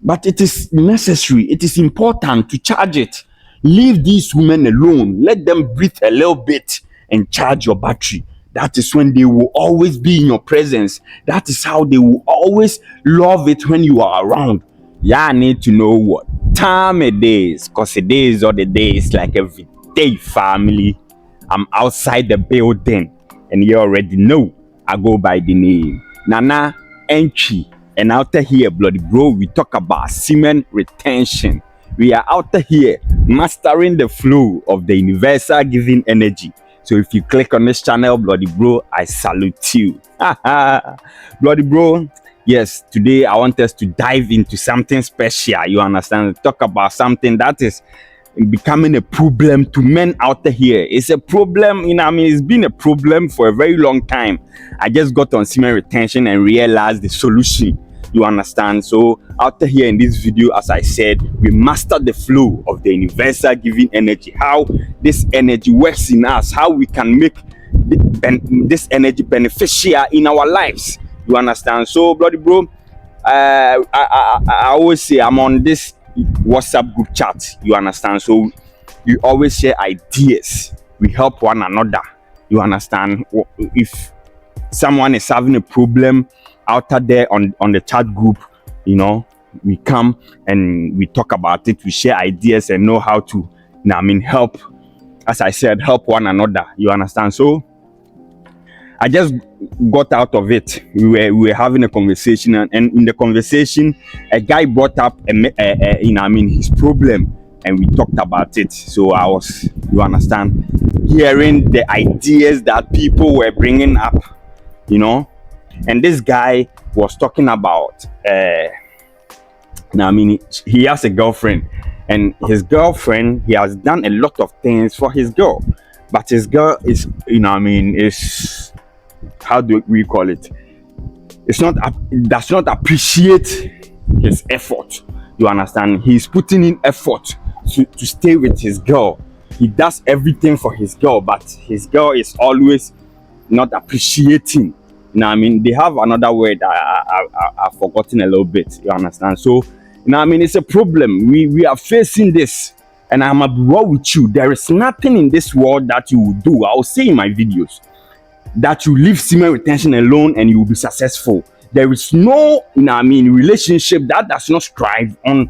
But it is necessary, it is important to charge it. Leave these women alone. Let them breathe a little bit and charge your battery. That is when they will always be in your presence. That is how they will always love it when you are around. Yeah, I need to know what time it is, because it is all the days like every day, family. I'm outside the building, and you already know I go by the name Nana Entry. And out here, bloody bro, we talk about semen retention. We are out here mastering the flow of the universal giving energy. So if you click on this channel, bloody bro, I salute you. Bloody bro, yes, today I want us to dive into something special. You understand? Talk about something that is becoming a problem to men out here. It's a problem, it's been a problem for a very long time. I just got on semen retention and realized the solution. You understand? So out here in this video, as I said, we master the flow of the universal giving energy, how this energy works in us, how we can make this energy beneficial in our lives. You understand? So bloody bro, I always say I'm on this WhatsApp group chat. You understand? So we always share ideas, we help one another. You understand? If someone is having a problem out there on the chat group, we come and we talk about it, we share ideas and know how to help, as I said, help one another. You understand? So I just got out of it. We were having a conversation, and in the conversation a guy brought up his problem, and we talked about it. So I was, you understand, hearing the ideas that people were bringing up, and this guy was talking about he has a girlfriend, and his girlfriend, he has done a lot of things for his girl, but his girl is is, how do we call it, does not appreciate his effort. You understand? He's putting in effort to stay with his girl. He does everything for his girl, but his girl is always not appreciating. They have another word I've forgotten a little bit. You understand? So it's a problem. We are facing this, and I'm abroad with you. There is nothing in this world that you will do, I'll say in my videos, that you leave semen retention alone and you will be successful. There is no relationship that does not strive on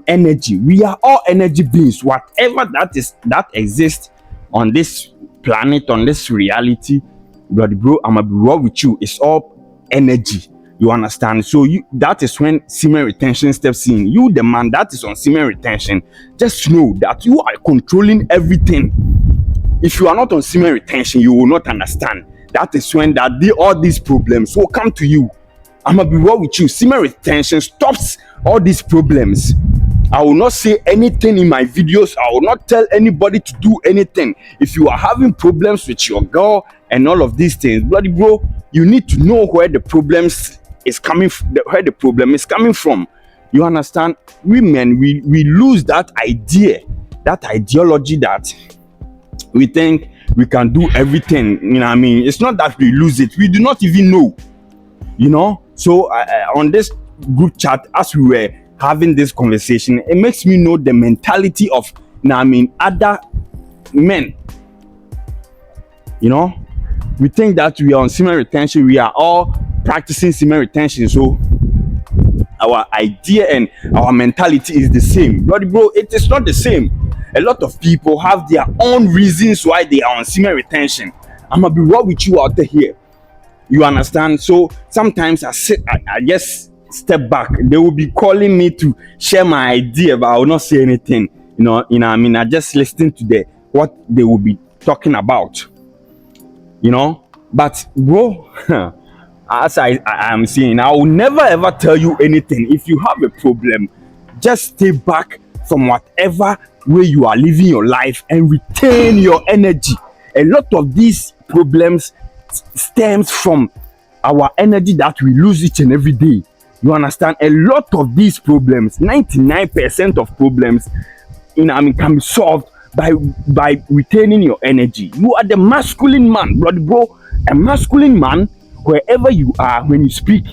energy. We are all energy beings. Whatever that exists on this planet, on this reality, bloody bro, I'm abroad with you, it's all energy. You understand? So that is when semen retention steps in. You, the man that is on semen retention, just know that you are controlling everything. If you are not on semen retention, you will not understand. That is when all these problems will come to you. I'm gonna be real with you. Semen retention stops all these problems. I will not say anything in my videos. I will not tell anybody to do anything. If you are having problems with your girl and all of these things, bloody bro, you need to know where the problem is coming from. You understand? Women, we lose that idea, that ideology that we think we can do everything. It's not that we lose it, we do not even know. So on this group chat, as we were having this conversation, it makes me know the mentality of other men. We think that we are on semen retention, we are all practicing semen retention, so our idea and our mentality is the same. Bloody bro, it is not the same. A lot of people have their own reasons why they are on semen retention. I'm gonna be raw with you out here. You understand? So sometimes I just step back. They will be calling me to share my idea, but I will not say anything. I just listen to what they will be talking about. But bro, as I am saying, I will never ever tell you anything. If you have a problem, just stay back from whatever way you are living your life and retain your energy. A lot of these problems stems from our energy that we lose each and every day. You understand? A lot of these problems, 99% of problems can be solved by retaining your energy. You are the masculine man, brother bro. A masculine man, wherever you are, when you speak,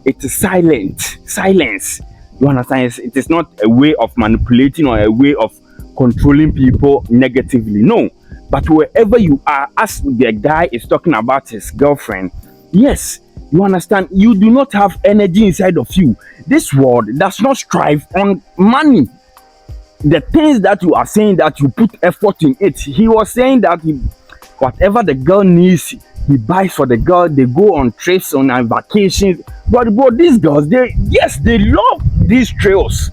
it is silence. You understand? It is not a way of manipulating or a way of controlling people negatively. No. But wherever you are, as the guy is talking about his girlfriend, yes, you understand, you do not have energy inside of you. This world does not strive on money. The things that you are saying that you put effort in it, he was saying that whatever the girl needs, he buys for the girl. They go on trips, on vacations. But these girls, they love these trails.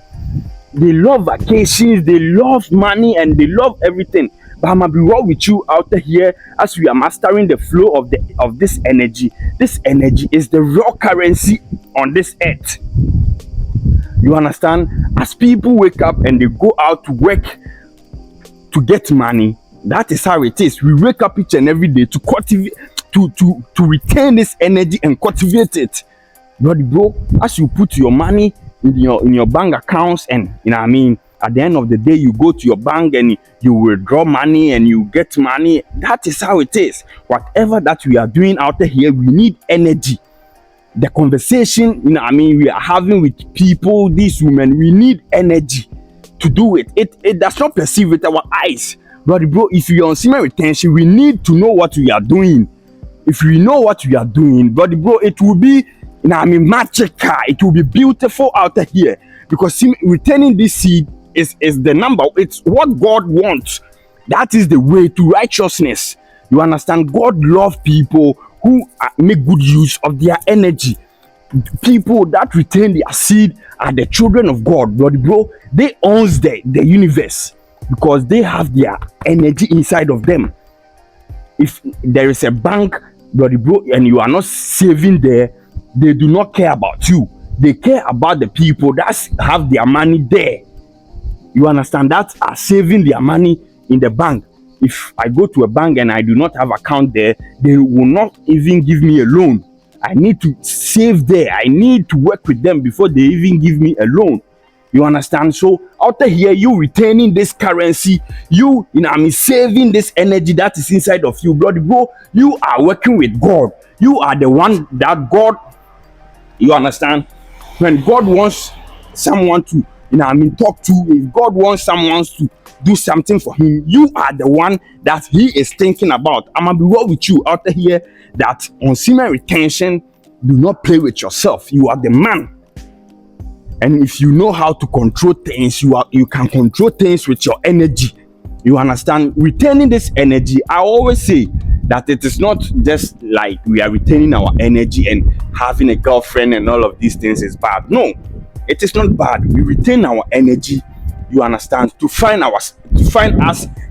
They love vacations, they love money, and they love everything. But I'm gonna be raw with you out here as we are mastering the flow of this energy. This energy is the raw currency on this earth. You understand? As people wake up and they go out to work to get money, that is how it is. We wake up each and every day to cultivate, to retain this energy and cultivate it. But bro, as you put your money in your bank accounts, and you know what I mean, at the end of the day, you go to your bank and you withdraw money and you get money. That is how it is. Whatever that we are doing out here, we need energy. The conversation, you know what I mean, we are having with people, these women, we need energy to do it. It does not perceive with our eyes. But bro, if you're on semen retention, we need to know what we are doing. If we know what we are doing, but bro, it will be, you know, I mean, magical. It will be beautiful out here, because returning this seed is the number. It's what God wants. That is the way to righteousness. You understand? God loves people who make good use of their energy. People that retain their seed are the children of God. But bro, they own the universe because they have their energy inside of them. If there is a bank, bro, and you are not saving there, they do not care about you. They care about the people that have their money there. You understand? That are saving their money in the bank. If I go to a bank and I do not have account there, they will not even give me a loan. I need to save there. I need to work with them before they even give me a loan. You understand? So out here, you retaining this currency, you know, I mean, saving this energy that is inside of you, bloody bro. You are working with God. You are the one that God. You understand? When God wants someone to, you know, I mean, talk to, if God wants someone to do something for him, you are the one that he is thinking about. I'm gonna be real with you out here that on semen retention, do not play with yourself. You are the man. And if you know how to control things, you can control things with your energy. You understand? Retaining this energy, I always say that it is not just like we are retaining our energy and having a girlfriend and all of these things is bad. No, it is not bad. We retain our energy, you understand, to find us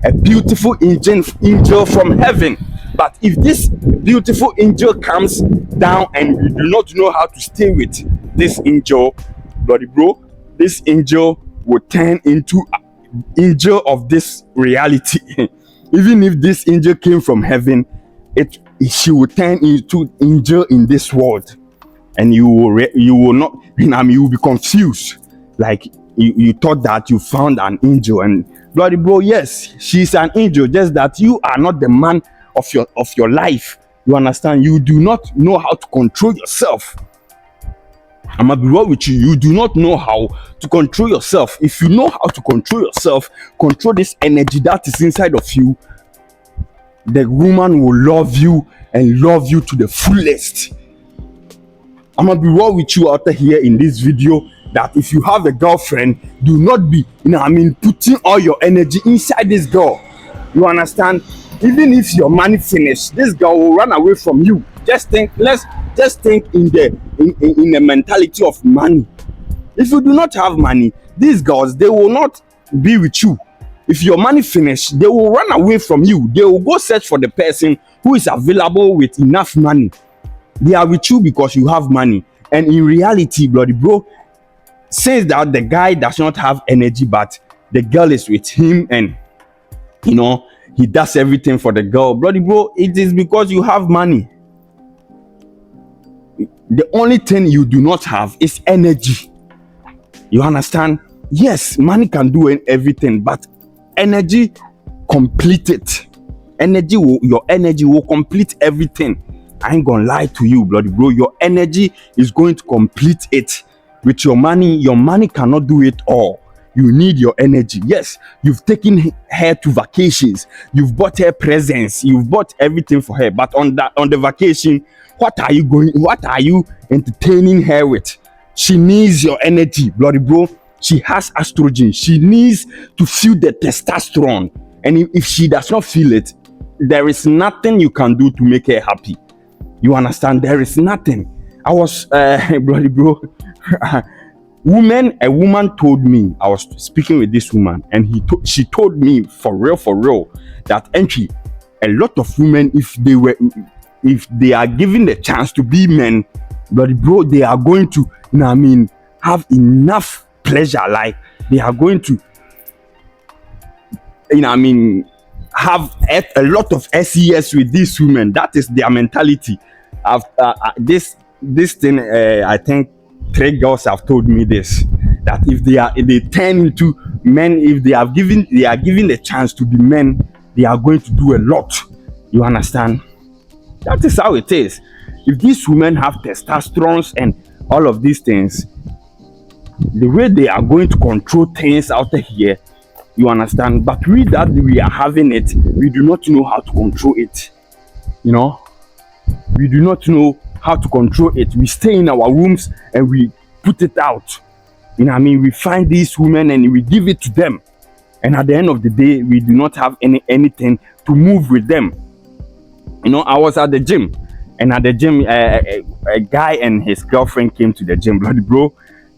a beautiful angel from heaven. But if this beautiful angel comes down and you do not know how to stay with this angel, bloody bro, this angel will turn into angel of this reality. Even if this angel came from heaven, she will turn into angel in this world, and you will not, you know, I mean, you will be confused. Like you thought that you found an angel, and bloody bro, yes, she's an angel, just that you are not the man of your life. You understand? You do not know how to control yourself. I'm gonna be real with you. You do not know how to control yourself. If you know how to control yourself, control this energy that is inside of you, the woman will love you and love you to the fullest. I'm gonna be real with you out here in this video that if you have a girlfriend, do not be, you know, I mean, putting all your energy inside this girl. You understand? Even if your money finish, this girl will run away from you. Just think in the mentality of money. If you do not have money, these girls, they will not be with you. If your money finish, they will run away from you. They will go search for the person who is available with enough money. They are with you because you have money. And in reality, bloody bro, says that the guy does not have energy, but the girl is with him, and you know, he does everything for the girl. Bloody bro, it is because you have money. The only thing you do not have is energy. You understand? Yes, money can do everything, but energy complete it. Your energy will complete everything. I ain't gonna lie to you, bloody bro. Your energy is going to complete it. With your money cannot do it all. You need your energy. Yes, you've taken her to vacations, you've bought her presents, you've bought everything for her, but on the vacation, what are you entertaining her with? She needs your energy, bloody bro. She has estrogen. She needs to feel the testosterone. And if she does not feel it, there is nothing you can do to make her happy. You understand? There is nothing. I was bloody bro. A woman told me, I was speaking with this woman, and she told me for real, that entry, a lot of women, if they are given the chance to be men, but bro, they are going to, have enough pleasure. Like they are going to, have a lot of SES with these women. That is their mentality. This thing, I think 3 girls have told me this, that if they turn into men, if they are given the chance to be men, they are going to do a lot. You understand? That is how it is. If these women have testosterone and all of these things, the way they are going to control things out here, you understand? But we that we are having it, we do not know how to control it. We do not know how to control it. We stay in our rooms and we put it out. We find these women and we give it to them. And at the end of the day, we do not have anything to move with them. I was at the gym, and at the gym, a guy and his girlfriend came to the gym. Bloody bro,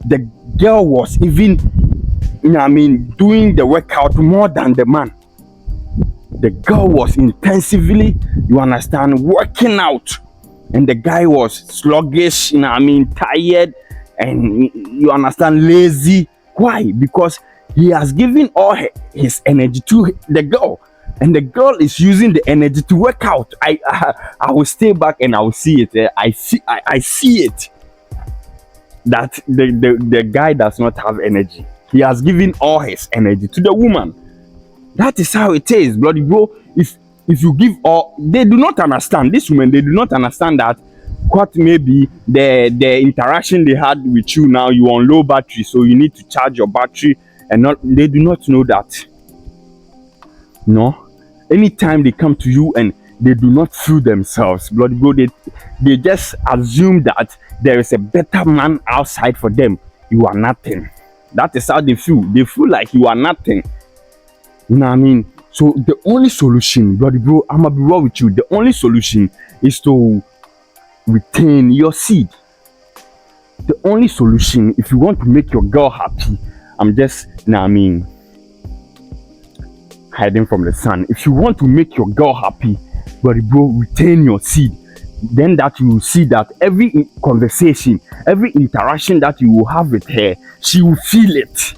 the girl was even, doing the workout more than the man. The girl was intensively, working out. And the guy was sluggish, tired, and lazy. Why? Because he has given all his energy to the girl, and the girl is using the energy to work out. I will stay back and I will see it. I see it, that the guy does not have energy. He has given all his energy to the woman. That is how it is, bloody bro. If you give all, they do not understand. These women, they do not understand that what may be the interaction they had with you. Now you on low battery, so you need to charge your battery, and not, they do not know that. Anytime they come to you and they do not feel themselves, bloody bro, they just assume that there is a better man outside for them. You are nothing. That is how they feel. They feel like you are nothing. So the only solution, bloody bro, I'm gonna be raw with you. The only solution is to retain your seed. The only solution, if you want to make your girl happy, I'm just, hiding from the sun. If you want to make your girl happy, bloody bro, retain your seed. Then that you will see that every conversation, every interaction that you will have with her, she will feel it.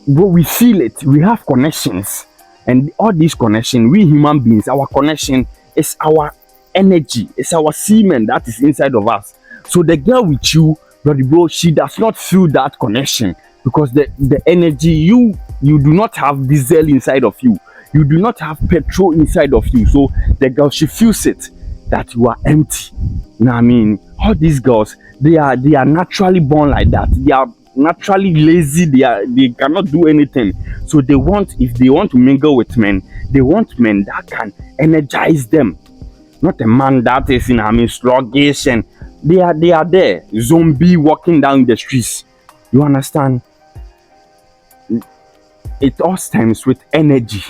Bro, we feel it. We have connections, and all these connections, we human beings, our connection is our energy, it's our semen that is inside of us. So the girl with you, brother bro, she does not feel that connection, because the energy, you do not have diesel inside of you, you do not have petrol inside of you. So the girl, she feels it, that you are empty. All these girls, they are naturally born like that. They are naturally lazy. They cannot do anything. So if they want to mingle with men, they want men that can energize them, not a man that is sluggish, and they are there, zombie walking down the streets. You understand? It all stems with energy.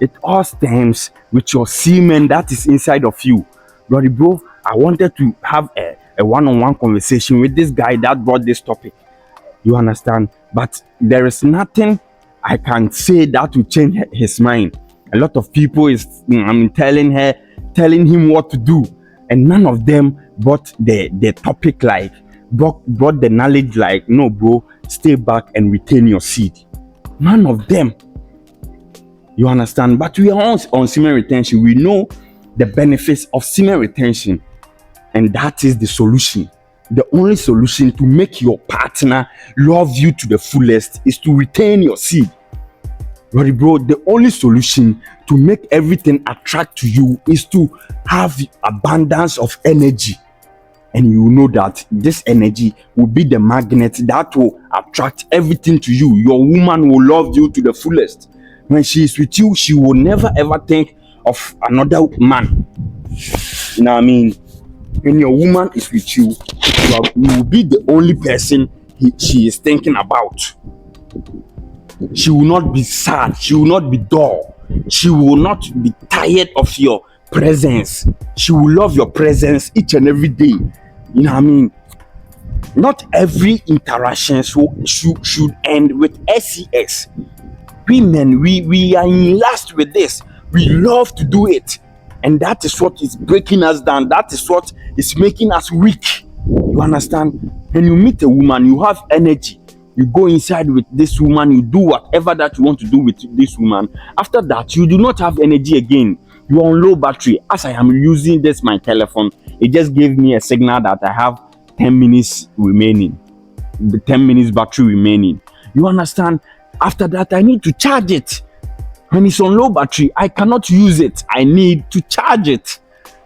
It all stems with your semen that is inside of you. Brother bro, I wanted to have a one-on-one conversation with this guy that brought this topic. You understand? But there is nothing I can say that will change his mind. A lot of people is telling him what to do, and none of them brought the topic, like brought the knowledge, like, no bro, stay back and retain your seed. None of them. You understand? But we are on semen retention. We know the benefits of semen retention, and that is the solution. The only solution to make your partner love you to the fullest is to retain your seed. Brother bro, the only solution to make everything attract to you is to have abundance of energy. and you know that this energy will be the magnet that will attract everything to you. Your woman will love you to the fullest. When she is with you, she will never ever think of another man. You know what I mean? When your woman is with you, you will be the only person she is thinking about. She will not be sad. She will not be dull. She will not be tired of your presence. She will love your presence each and every day. You know what I mean? Not every interaction should end with SEX. Women, we are in lust with this. We love to do it. And that is what is breaking us down. That is what is making us weak. You understand? When you meet a woman, you have energy. You go inside with this woman, you do whatever that you want to do with this woman. After that, you do not have energy again. You are on low battery. As I am using my telephone, it just gave me a signal that I have 10 minutes remaining. The 10 minutes battery remaining. You understand? After that, I need to charge it. When it's on low battery, I cannot use it. I need to charge it.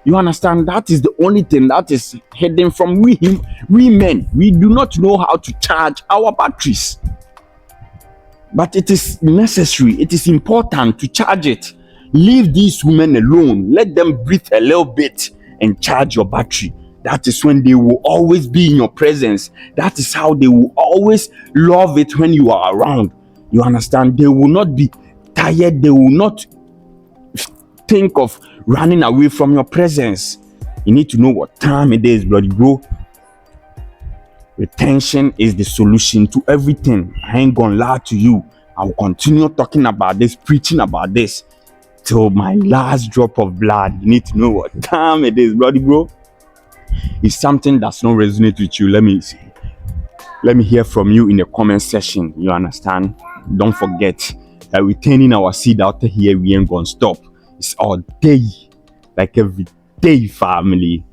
You understand? That is the only thing that is hidden from we men. We do not know how to charge our batteries. But it is necessary. It is important to charge it. Leave these women alone. Let them breathe a little bit and charge your battery. That is when they will always be in your presence. That is how they will always love it when you are around. You understand? They will not be tired. They will not think of running away from your presence. You need to know what time it is, bloody bro. Retention is the solution to everything. I ain't gonna lie to you. I will continue talking about this, preaching about this till my last drop of blood. You need to know what time it is, bloody bro. If something does not resonate with you, let me hear from you in the comment section. You understand? Don't forget that retaining our seed out here, we ain't gonna stop. It's all day, like every day, family.